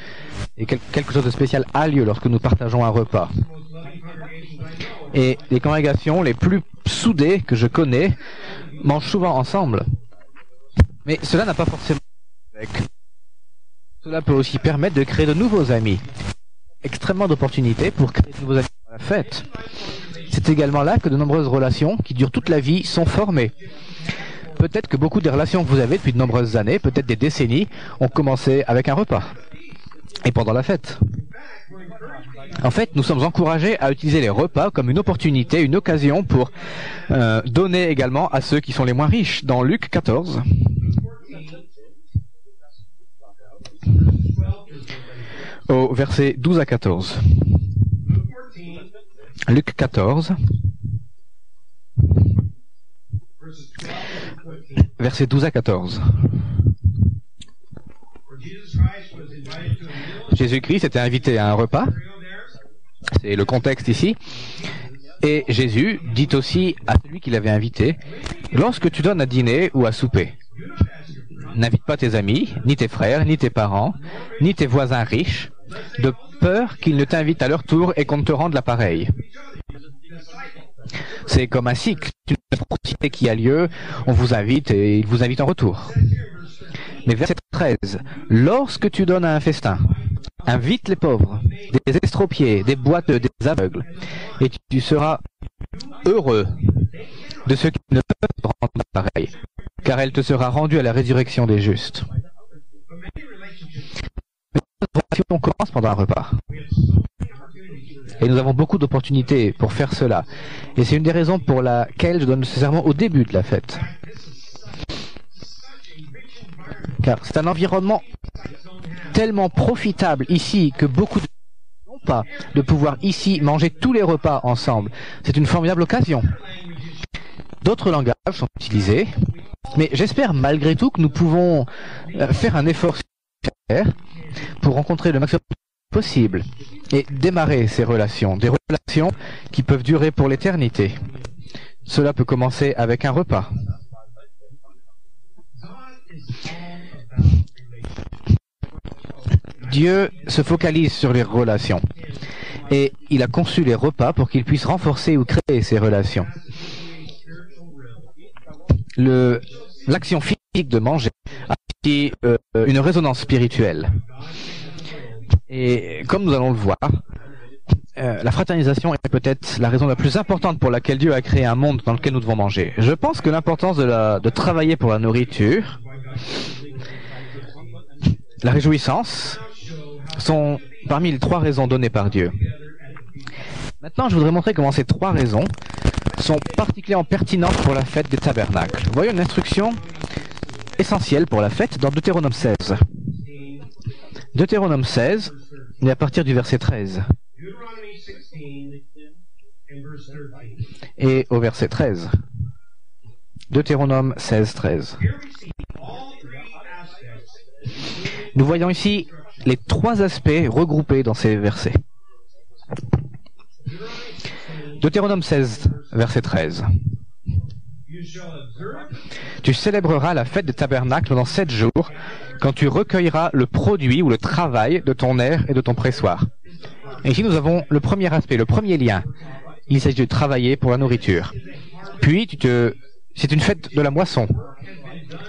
et quelque chose de spécial a lieu lorsque nous partageons un repas. Et les congrégations les plus soudées que je connais mangent souvent ensemble. Mais cela n'a pas forcément avec. Cela peut aussi permettre de créer de nouveaux amis. Extrêmement d'opportunités pour créer de nouveaux amis à la fête. C'est également là que de nombreuses relations qui durent toute la vie sont formées. Peut-être que beaucoup des relations que vous avez depuis de nombreuses années, peut-être des décennies, ont commencé avec un repas et pendant la fête. En fait, nous sommes encouragés à utiliser les repas comme une opportunité, une occasion pour donner également à ceux qui sont les moins riches. Dans Luc 14, au verset 12 à 14. Luc 14, versets 12 à 14. Jésus-Christ était invité à un repas, c'est le contexte ici, et Jésus dit aussi à celui qui l'avait invité, « Lorsque tu donnes à dîner ou à souper, n'invite pas tes amis, ni tes frères, ni tes parents, ni tes voisins riches, de peur qu'ils ne t'invitent à leur tour et qu'on ne te rende l'appareil. » C'est comme un cycle, une proximité qui a lieu, on vous invite et il vous invite en retour. Mais verset 13, lorsque tu donnes un festin, invite les pauvres, des estropiés, des boiteux, des aveugles, et tu seras heureux de ceux qui ne peuvent te rendre l'appareil, car elle te sera rendue à la résurrection des justes. La relation commence pendant un repas. Et nous avons beaucoup d'opportunités pour faire cela. Et c'est une des raisons pour laquelle je donne ce serment au début de la fête. Car c'est un environnement tellement profitable ici que beaucoup de n'ont pas de pouvoir ici manger tous les repas ensemble. C'est une formidable occasion. D'autres langages sont utilisés, mais j'espère malgré tout que nous pouvons faire un effort pour rencontrer le maximum possible et démarrer ces relations, des relations qui peuvent durer pour l'éternité. Cela peut commencer avec un repas. Dieu se focalise sur les relations et il a conçu les repas pour qu'il puisse renforcer ou créer ces relations. L'action physique de manger a aussi une résonance spirituelle. Et comme nous allons le voir, la fraternisation est peut-être la raison la plus importante pour laquelle Dieu a créé un monde dans lequel nous devons manger. Je pense que l'importance de travailler pour la nourriture, la réjouissance, sont parmi les 3 raisons données par Dieu. Maintenant, je voudrais montrer comment ces 3 raisons sont particulièrement pertinentes pour la fête des tabernacles. Voyons une instruction essentielle pour la fête dans Deutéronome 16. Deutéronome 16, et à partir du verset 13. Et au verset 13. Deutéronome 16, 13. Nous voyons ici les 3 aspects regroupés dans ces versets. Deutéronome 16, verset 13. Tu célébreras la fête des tabernacles pendant 7 jours, quand tu recueilleras le produit ou le travail de ton aire et de ton pressoir. Et ici nous avons le premier aspect, le premier lien. Il s'agit de travailler pour la nourriture. Puis tu te c'est une fête de la moisson.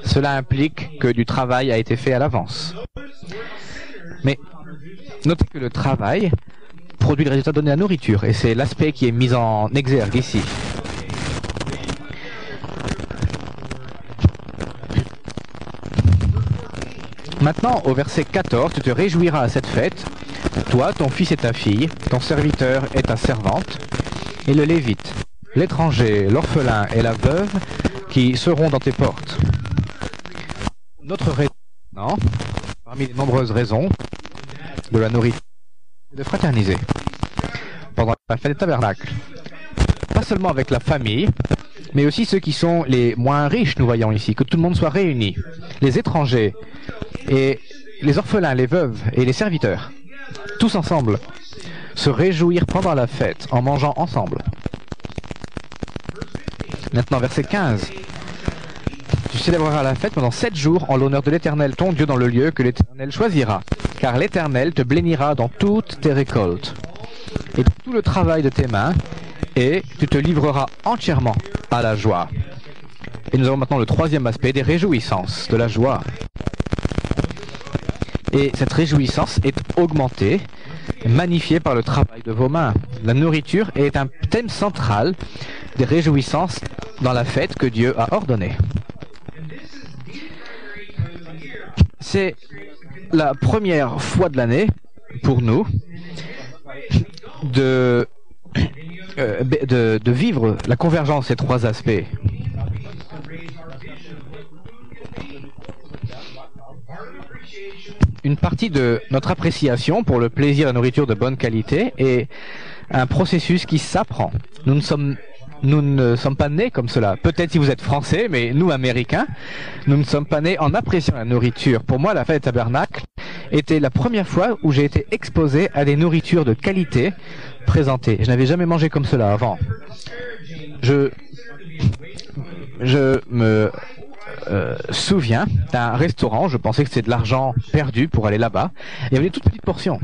Cela implique que du travail a été fait à l'avance. Mais notez que le travail produit le résultat donné à la nourriture, et c'est l'aspect qui est mis en exergue ici. Maintenant, au verset 14, tu te réjouiras à cette fête, toi, ton fils et ta fille, ton serviteur et ta servante, et le lévite, l'étranger, l'orphelin et la veuve qui seront dans tes portes. Notre raison, non, parmi les nombreuses raisons de la nourriture, c'est de fraterniser pendant la fête des tabernacles. Pas seulement avec la famille, mais aussi ceux qui sont les moins riches, nous voyons ici, que tout le monde soit réuni. Les étrangers et les orphelins, les veuves et les serviteurs, tous ensemble, se réjouir pendant la fête en mangeant ensemble. Maintenant, verset 15. Tu célébreras la fête pendant 7 jours en l'honneur de l'Éternel, ton Dieu, dans le lieu que l'Éternel choisira. Car l'Éternel te bénira dans toutes tes récoltes et dans tout le travail de tes mains, et tu te livreras entièrement à la joie. Et nous avons maintenant le troisième aspect des réjouissances, de la joie. Et cette réjouissance est augmentée, magnifiée par le travail de vos mains. La nourriture est un thème central des réjouissances dans la fête que Dieu a ordonnée. C'est la première fois de l'année pour nous de vivre la convergence de ces trois aspects. Une partie de notre appréciation pour le plaisir de la nourriture de bonne qualité est un processus qui s'apprend. Nous ne sommes pas nés comme cela. Peut-être si vous êtes français, mais nous, Américains, nous ne sommes pas nés en appréciant la nourriture. Pour moi, la fête des tabernacles était la première fois où j'ai été exposé à des nourritures de qualité présentées. Je n'avais jamais mangé comme cela avant. Je me souviens d'un restaurant, je pensais que c'était de l'argent perdu pour aller là-bas. Il y avait des toutes petites portions.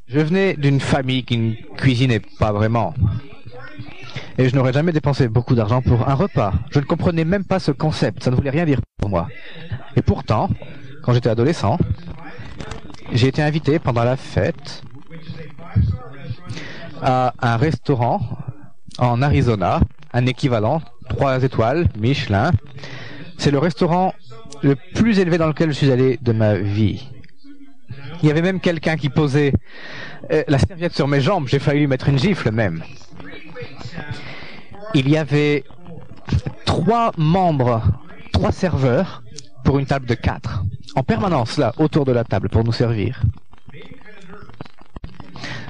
Je venais d'une famille qui ne cuisinait pas vraiment. Et je n'aurais jamais dépensé beaucoup d'argent pour un repas. Je ne comprenais même pas ce concept, ça ne voulait rien dire pour moi. Et pourtant, quand j'étais adolescent, j'ai été invité pendant la fête à un restaurant en Arizona, un équivalent, 3 étoiles, Michelin. C'est le restaurant le plus élevé dans lequel je suis allé de ma vie. Il y avait même quelqu'un qui posait la serviette sur mes jambes, j'ai failli lui mettre une gifle même. Il y avait 3 membres, 3 serveurs pour une table de 4, en permanence là, autour de la table pour nous servir.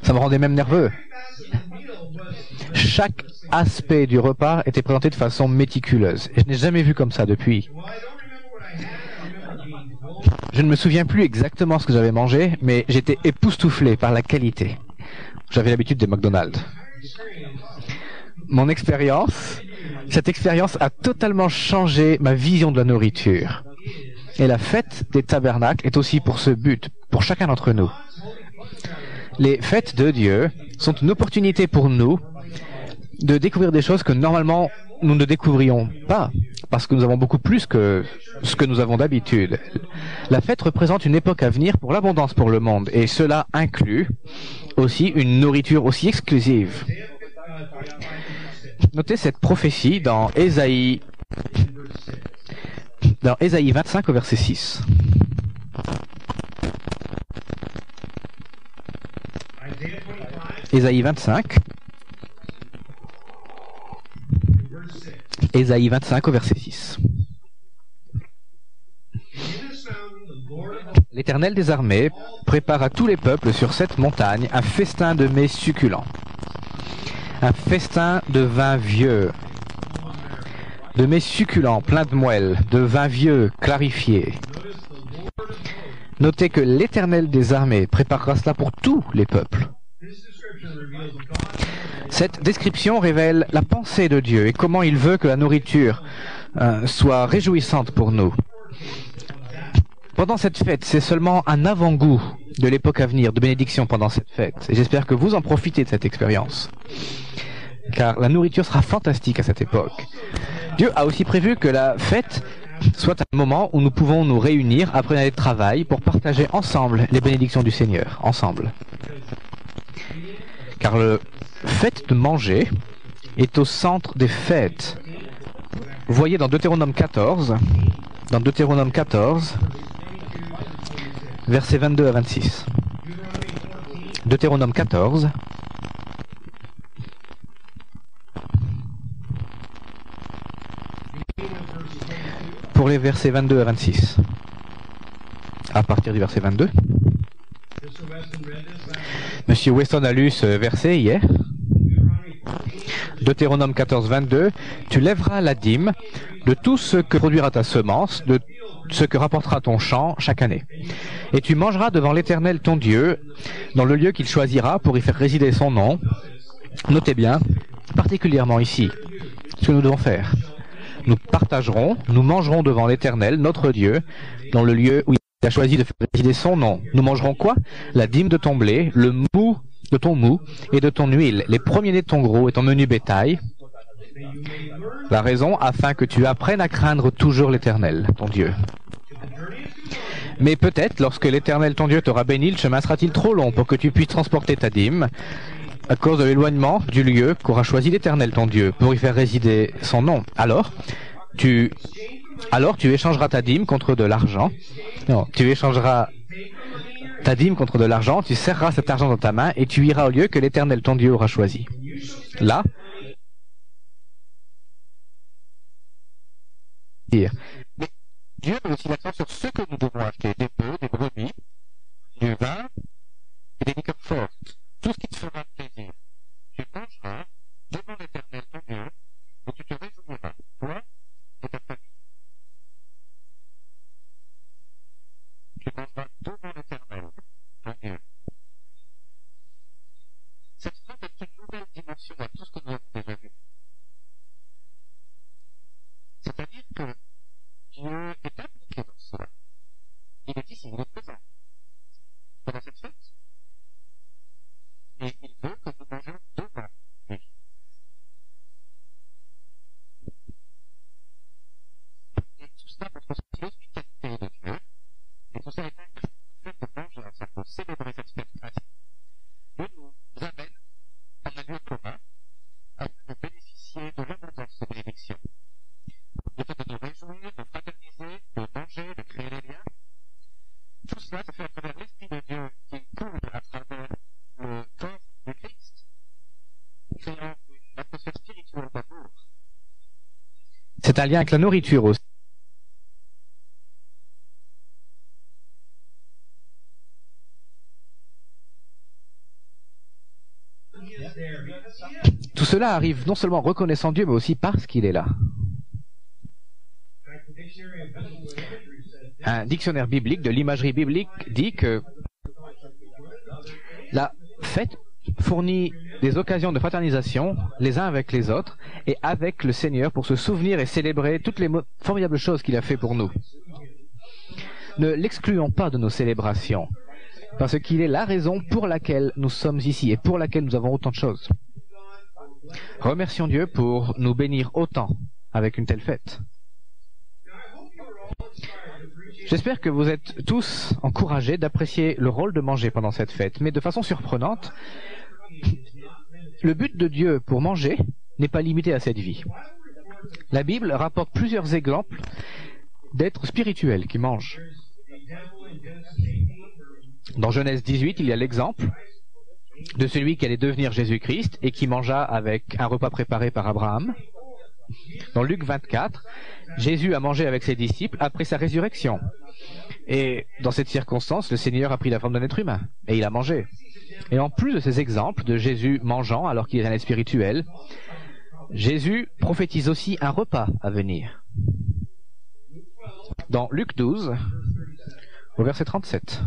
Ça me rendait même nerveux. Chaque aspect du repas était présenté de façon méticuleuse. Et je n'ai jamais vu comme ça depuis. Je ne me souviens plus exactement ce que j'avais mangé, mais j'étais époustouflé par la qualité. J'avais l'habitude des McDonald's. Cette expérience a totalement changé ma vision de la nourriture. Et la fête des tabernacles est aussi pour ce but, pour chacun d'entre nous. Les fêtes de Dieu sont une opportunité pour nous de découvrir des choses que normalement nous ne découvrions pas, parce que nous avons beaucoup plus que ce que nous avons d'habitude. La fête représente une époque à venir pour l'abondance pour le monde, et cela inclut aussi une nourriture aussi exclusive. Notez cette prophétie dans Ésaïe 25 au verset 6. Ésaïe 25. Ésaïe 25 au verset 6. L'Éternel des armées prépare à tous les peuples sur cette montagne un festin de mets succulents, un festin de vin vieux, de mets succulents pleins de moelle, de vin vieux clarifié. Notez que l'Éternel des armées préparera cela pour tous les peuples. Cette description révèle la pensée de Dieu et comment il veut que la nourriture soit réjouissante pour nous. Pendant cette fête, c'est seulement un avant-goût de l'époque à venir, de bénédiction pendant cette fête. Et j'espère que vous en profitez de cette expérience. car la nourriture sera fantastique à cette époque. Dieu a aussi prévu que la fête soit un moment où nous pouvons nous réunir après une année de travail pour partager ensemble les bénédictions du Seigneur, ensemble. Car le fait de manger est au centre des fêtes. Vous voyez dans Deutéronome 14, versets 22 à 26. Deutéronome 14, pour les versets 22 à 26. À partir du verset 22. Monsieur Weston a lu ce verset hier. Deutéronome 14, 22. Tu lèveras la dîme de tout ce que produira ta semence, de ce que rapportera ton champ chaque année. Et tu mangeras devant l'Éternel ton Dieu, dans le lieu qu'il choisira pour y faire résider son nom. Notez bien, particulièrement ici, ce que nous devons faire. Nous partagerons, nous mangerons devant l'Éternel, notre Dieu, dans le lieu où il a choisi de faire résider son nom. Nous mangerons quoi? La dîme de ton blé, le mou de ton mou et de ton huile, les premiers-nés de ton gros et ton menu bétail. La raison, afin que tu apprennes à craindre toujours l'Éternel, ton Dieu. Mais peut-être, lorsque l'Éternel, ton Dieu, t'aura béni, le chemin sera-t-il trop long pour que tu puisses transporter ta dîme, à cause de l'éloignement du lieu qu'aura choisi l'Éternel, ton Dieu, pour y faire résider son nom. Alors tu échangeras ta dîme contre de l'argent. Non, tu échangeras ta dîme contre de l'argent, tu serreras cet argent dans ta main et tu iras au lieu que l'Éternel, ton Dieu, aura choisi. Là, mais Dieu met aussi l'accent sur ce que nous devons acheter, des bœufs, des brebis, du vin et des liqueurs fortes. Tout ce qui te fera plaisir. Tu mangeras devant l'Éternel, ton Dieu, et tu te réjouiras, toi et ta famille. Tu mangeras devant l'Éternel, ton Dieu. Cette phrase est une nouvelle dimension à tout ce que nous avons déjà vu. C'est-à-dire que Dieu est impliqué dans cela. Il est ici, il est présent. Pendant cette fête. Et il veut que nous mangions devant lui. Et tout cela montre aussi l'hospitalité de Dieu. Et tout ça est le fait de manger ensemble, de célébrer cette fête ainsi. Dieu nous amène à un lieu commun afin de bénéficier de l'abondance de bénédictions. Le fait de nous réjouir, de fraterniser, de manger, de créer des liens. Tout cela se fait à travers l'Esprit de Dieu qui coule à travers le corps de Christ, créant une atmosphère spirituelle d'amour. C'est un lien avec la nourriture aussi. Tout cela arrive non seulement en reconnaissant Dieu, mais aussi parce qu'il est là. Un dictionnaire biblique de l'imagerie biblique dit que la fête fournit des occasions de fraternisation les uns avec les autres et avec le Seigneur pour se souvenir et célébrer toutes les formidables choses qu'il a fait pour nous. Ne l'excluons pas de nos célébrations, parce qu'il est la raison pour laquelle nous sommes ici et pour laquelle nous avons autant de choses. Remercions Dieu pour nous bénir autant avec une telle fête. J'espère que vous êtes tous encouragés d'apprécier le rôle de manger pendant cette fête, mais de façon surprenante, le but de Dieu pour manger n'est pas limité à cette vie. La Bible rapporte plusieurs exemples d'êtres spirituels qui mangent. Dans Genèse 18, il y a l'exemple de celui qui allait devenir Jésus-Christ et qui mangea avec un repas préparé par Abraham. Dans Luc 24, Jésus a mangé avec ses disciples après sa résurrection. Et dans cette circonstance, le Seigneur a pris la forme d'un être humain et il a mangé. Et en plus de ces exemples de Jésus mangeant alors qu'il est un être spirituel, Jésus prophétise aussi un repas à venir. Dans Luc 12, au verset 37.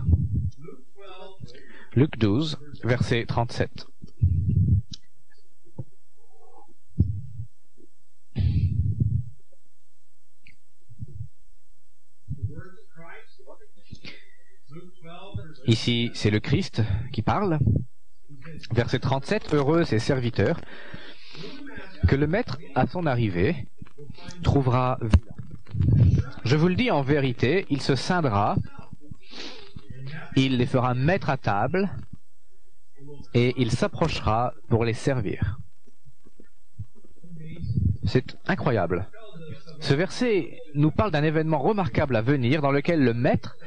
Luc 12, verset 37. Ici, c'est le Christ qui parle. Verset 37, heureux ses serviteurs que le maître, à son arrivée, trouvera vilain. Je vous le dis en vérité, il se scindra, il les fera mettre à table, et il s'approchera pour les servir. C'est incroyable. Ce verset nous parle d'un événement remarquable à venir dans lequel le maître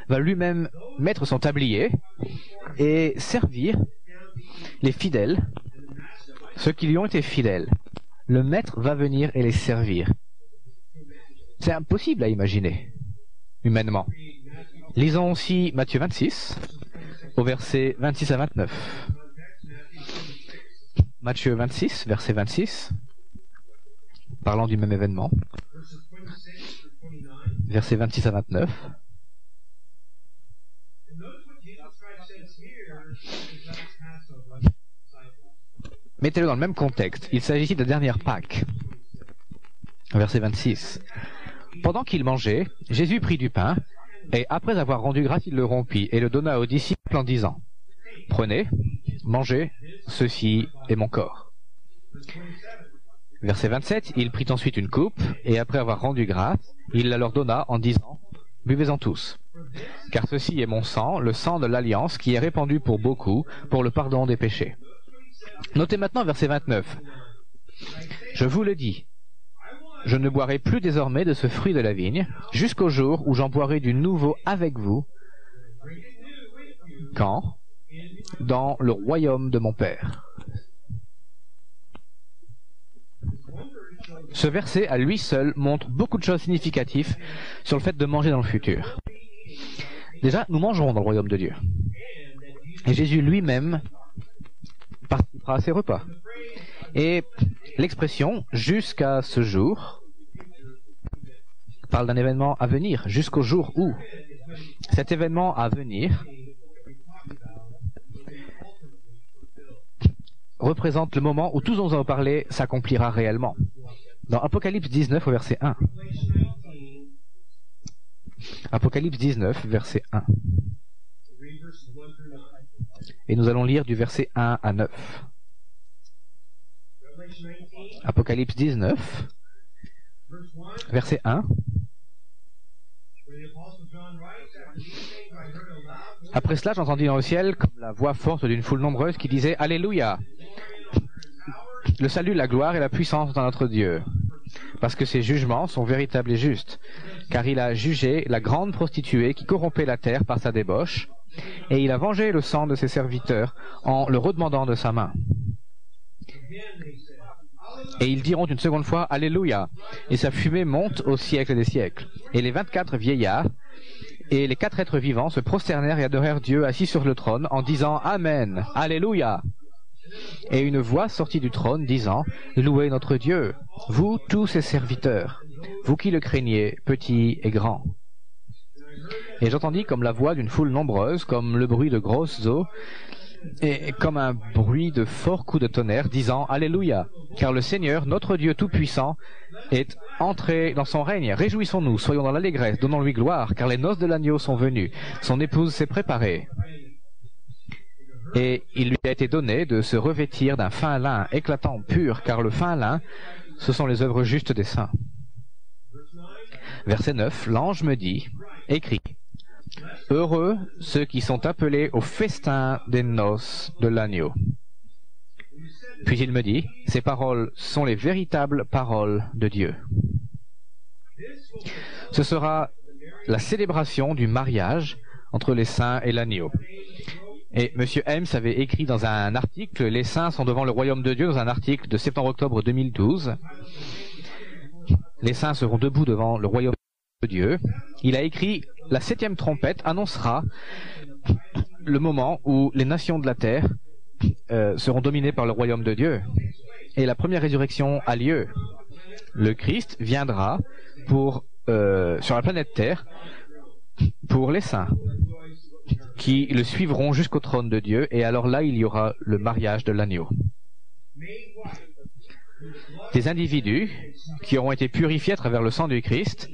va lui-même mettre son tablier et servir les fidèles, ceux qui lui ont été fidèles. Le maître va venir et les servir. C'est impossible à imaginer, humainement. Lisons aussi Matthieu 26, au verset 26 à 29. Matthieu 26, verset 26, parlant du même événement. Versets 26 à 29. Mettez-le dans le même contexte. Il s'agit de la dernière Pâque. Verset 26. Pendant qu'il mangeait, Jésus prit du pain, et après avoir rendu grâce, il le rompit, et le donna aux disciples en disant, « Prenez, mangez, ceci est mon corps. » Verset 27. Il prit ensuite une coupe, et après avoir rendu grâce, il la leur donna en disant, « Buvez-en tous, car ceci est mon sang, le sang de l'alliance, qui est répandu pour beaucoup, pour le pardon des péchés. » Notez maintenant verset 29. « Je vous le dis, je ne boirai plus désormais de ce fruit de la vigne, jusqu'au jour où j'en boirai du nouveau avec vous. Quand? Dans le royaume de mon Père. » Ce verset, à lui seul, montre beaucoup de choses significatives sur le fait de manger dans le futur. Déjà, nous mangerons dans le royaume de Dieu. Et Jésus lui-même participera à ces repas. Et l'expression « jusqu'à ce jour » parle d'un événement à venir, jusqu'au jour où. Cet événement à venir représente le moment où tout ce dont nous avons parlé s'accomplira réellement. Dans Apocalypse 19 au verset 1. Apocalypse 19, verset 1. Et nous allons lire du verset 1 à 9. Apocalypse 19, verset 1. Après cela, j'entendis dans le ciel comme la voix forte d'une foule nombreuse qui disait « Alléluia ! Le salut, la gloire et la puissance dans notre Dieu, parce que ses jugements sont véritables et justes, car il a jugé la grande prostituée qui corrompait la terre par sa débauche, et il a vengé le sang de ses serviteurs en le redemandant de sa main. Et ils diront une seconde fois « Alléluia !» et sa fumée monte au siècle des siècles. Et les 24 vieillards et les 4 êtres vivants se prosternèrent et adorèrent Dieu assis sur le trône en disant « Amen, Alléluia !» Et une voix sortit du trône disant « Louez notre Dieu, vous tous ses serviteurs, vous qui le craignez, petits et grands. » Et j'entendis comme la voix d'une foule nombreuse, comme le bruit de grosses eaux, et comme un bruit de forts coups de tonnerre, disant « Alléluia ! Car le Seigneur, notre Dieu Tout-Puissant, est entré dans son règne. Réjouissons-nous, soyons dans l'allégresse, donnons-lui gloire, car les noces de l'agneau sont venues, son épouse s'est préparée. » Et il lui a été donné de se revêtir d'un fin lin éclatant pur, car le fin lin, ce sont les œuvres justes des saints. Verset 9, l'ange me dit, écris, heureux ceux qui sont appelés au festin des noces de l'agneau. Puis il me dit, ces paroles sont les véritables paroles de Dieu. Ce sera la célébration du mariage entre les saints et l'agneau. Et M. Helms avait écrit dans un article, les saints sont devant le royaume de Dieu, dans un article de septembre-octobre 2012. Les saints seront debout devant le royaume de Dieu. Il a écrit, la 7e trompette annoncera le moment où les nations de la terre seront dominées par le royaume de Dieu. Et la première résurrection a lieu. Le Christ viendra sur la planète Terre pour les saints, qui le suivront jusqu'au trône de Dieu, et alors là, il y aura le mariage de l'agneau. Des individus qui auront été purifiés à travers le sang du Christ,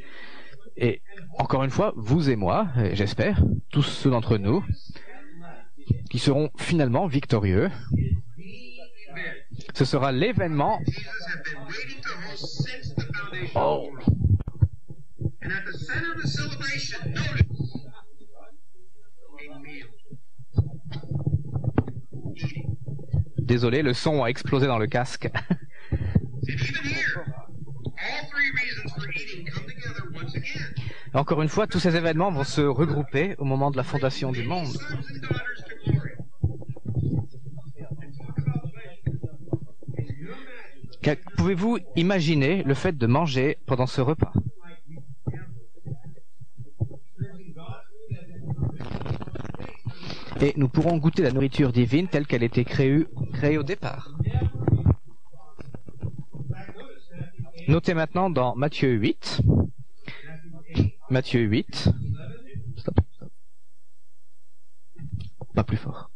et encore une fois, vous et moi, j'espère, tous ceux d'entre nous, qui seront finalement victorieux, Ce sera l'événement. Oh. Désolé, le son a explosé dans le casque. Encore une fois, tous ces événements vont se regrouper au moment de la fondation du monde. Pouvez-vous imaginer le fait de manger pendant ce repas? Et nous pourrons goûter la nourriture divine telle qu'elle était créée au départ. Notez maintenant dans Matthieu 8. Matthieu 8. Stop. Pas plus fort.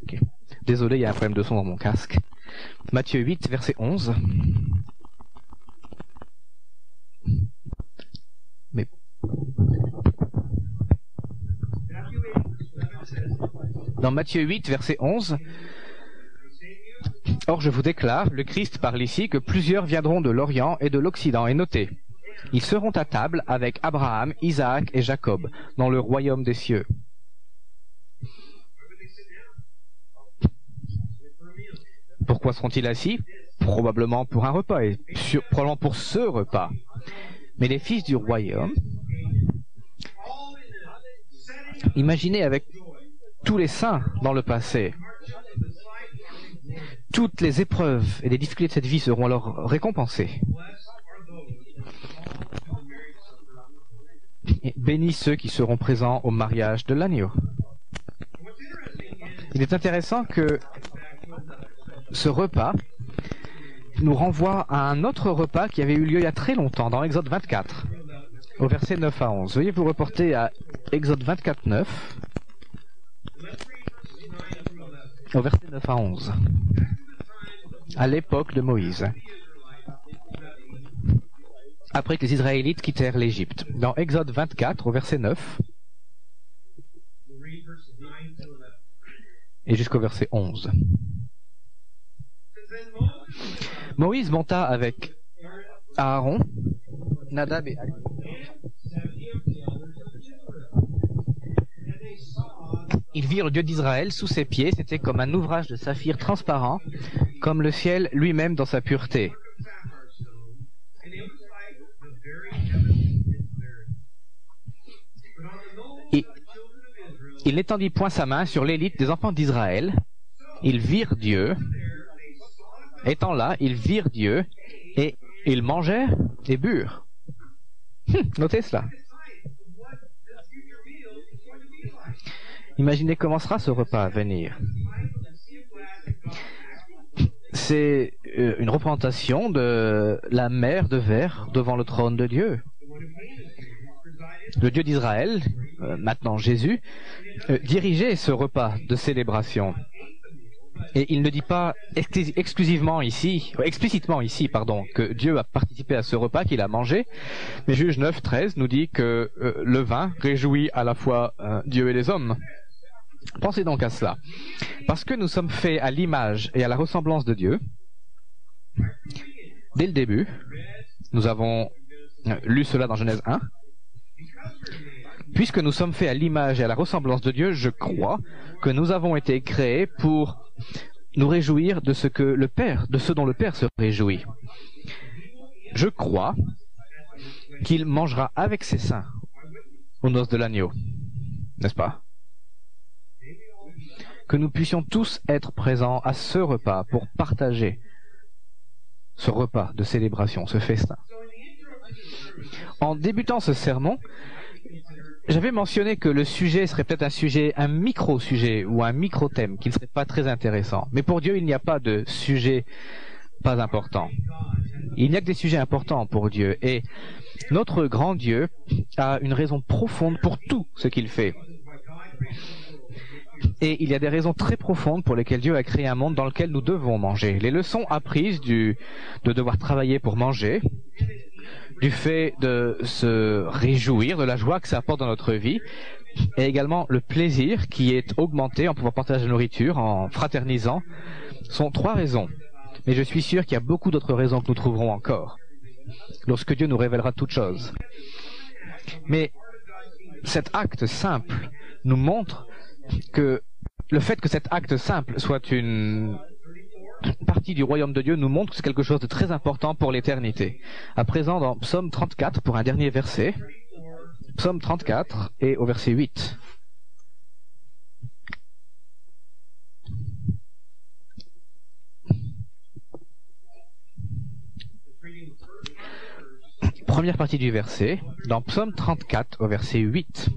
Okay. Désolé, il y a un problème de son dans mon casque. Matthieu 8, verset 11. Mais... Dans Matthieu 8, verset 11, « Or je vous déclare, le Christ parle ici, que plusieurs viendront de l'Orient et de l'Occident. Et notez, ils seront à table avec Abraham, Isaac et Jacob dans le royaume des cieux. » Pourquoi seront-ils assis? Probablement pour un repas, et probablement pour ce repas. Mais les fils du royaume, imaginez avec tous les saints dans le passé, toutes les épreuves et les difficultés de cette vie seront alors récompensées. Et bénis ceux qui seront présents au mariage de l'agneau. Il est intéressant que ce repas nous renvoie à un autre repas qui avait eu lieu il y a très longtemps, dans Exode 24, au verset 9 à 11. Veuillez vous reporter à Exode 24, 9, au verset 9 à 11, à l'époque de Moïse, après que les Israélites quittèrent l'Égypte. Dans Exode 24, au verset 9, et jusqu'au verset 11. Moïse monta avec Aaron, Nadab et Abihu. Ils virent le Dieu d'Israël sous ses pieds, c'était comme un ouvrage de saphir transparent, comme le ciel lui-même dans sa pureté. Il n'étendit point sa main sur l'élite des enfants d'Israël. Ils virent Dieu. Étant là, ils virent Dieu et ils mangèrent et burent. Notez cela. Imaginez comment sera ce repas à venir. C'est une représentation de la mer de verre devant le trône de Dieu. Le Dieu d'Israël, maintenant Jésus, dirigeait ce repas de célébration. Et il ne dit pas explicitement ici, que Dieu a participé à ce repas, qu'il a mangé, mais Juge 9, 13 nous dit que le vin réjouit à la fois Dieu et les hommes. Pensez donc à cela. Parce que nous sommes faits à l'image et à la ressemblance de Dieu, dès le début, nous avons lu cela dans Genèse 1, puisque nous sommes faits à l'image et à la ressemblance de Dieu, je crois que nous avons été créés pour nous réjouir de ce dont le Père se réjouit. Je crois qu'il mangera avec ses saints aux noces de l'agneau, n'est-ce pas? Que nous puissions tous être présents à ce repas pour partager ce repas de célébration, ce festin. En débutant ce sermon, j'avais mentionné que le sujet serait peut-être un micro-sujet ou un micro-thème qui ne serait pas très intéressant. Mais pour Dieu, il n'y a pas de sujet pas important. Il n'y a que des sujets importants pour Dieu. Et notre grand Dieu a une raison profonde pour tout ce qu'il fait. Et il y a des raisons très profondes pour lesquelles Dieu a créé un monde dans lequel nous devons manger. Les leçons apprises de devoir travailler pour manger, du fait de se réjouir de la joie que ça apporte dans notre vie, et également le plaisir qui est augmenté en pouvant partager la nourriture, en fraternisant, sont trois raisons Mais je suis sûr qu'il y a beaucoup d'autres raisons que nous trouverons encore, lorsque Dieu nous révélera toutes choses. Mais cet acte simple nous montre que le fait que cet acte simple soit une partie du royaume de Dieu nous montre que c'est quelque chose de très important pour l'éternité. À présent, dans Psaume 34, pour un dernier verset, Psaume 34 et au verset 8. Première partie du verset, dans Psaume 34 au verset 8.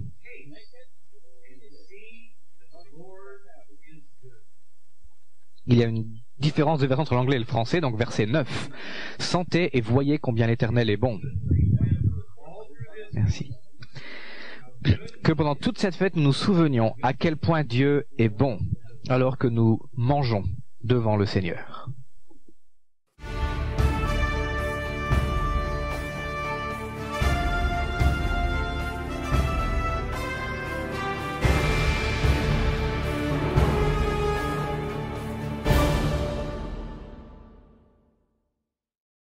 Il y a une différence de version entre l'anglais et le français, donc verset 9. Sentez et voyez combien l'Éternel est bon. Merci. Que pendant toute cette fête, nous nous souvenions à quel point Dieu est bon, alors que nous mangeons devant le Seigneur.